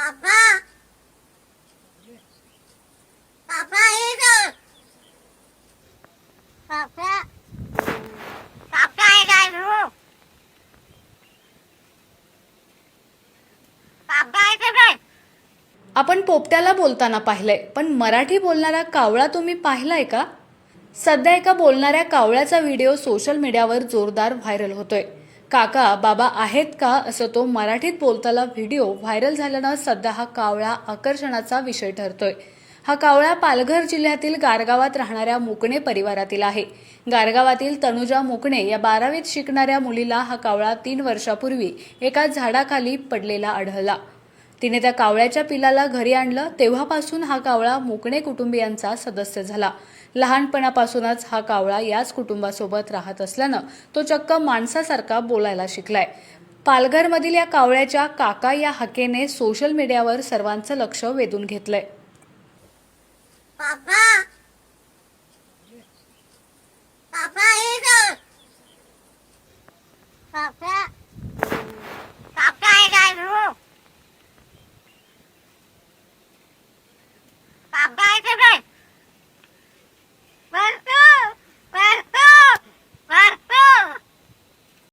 पापा पापा इधर पापा पापा इधर रो पापा इधर आपण पोपट्याला बोलताना पाहिलंय, पण मराठी बोलणारा कावळा तुम्ही पाहिलाय का? सध्या एका बोलणाऱ्या कावळ्याचा व्हिडिओ सोशल मीडियावर जोरदार व्हायरल होतोय. काका बाबा आहेत का असं तो मराठीत बोलताना व्हिडिओ व्हायरल झाल्यानं सध्या हा कावळा आकर्षणाचा विषय ठरतोय. हा कावळा पालघर जिल्ह्यातील गारगावात राहणाऱ्या मुकणे परिवारातील आहे. गारगावातील तनुजा मुकणे या 12वीत शिकणाऱ्या मुलीला हा कावळा 3 वर्षापूर्वी एका झाडाखाली पडलेला आढळला. तिने त्या कावळ्याच्या पिलाला घरी आणलं. तेव्हापासून हा कावळा मुकणे कुटुंबियांचा सदस्य झाला. लहानपणापासूनच हा कावळा याच कुटुंबासोबत राहत असल्यानं तो चक्क माणसासारखा बोलायला शिकलाय. पालघरमधील या कावळ्याच्या काका या हाकेने सोशल मीडियावर सर्वांचं लक्ष वेधून घेतलंय. पापा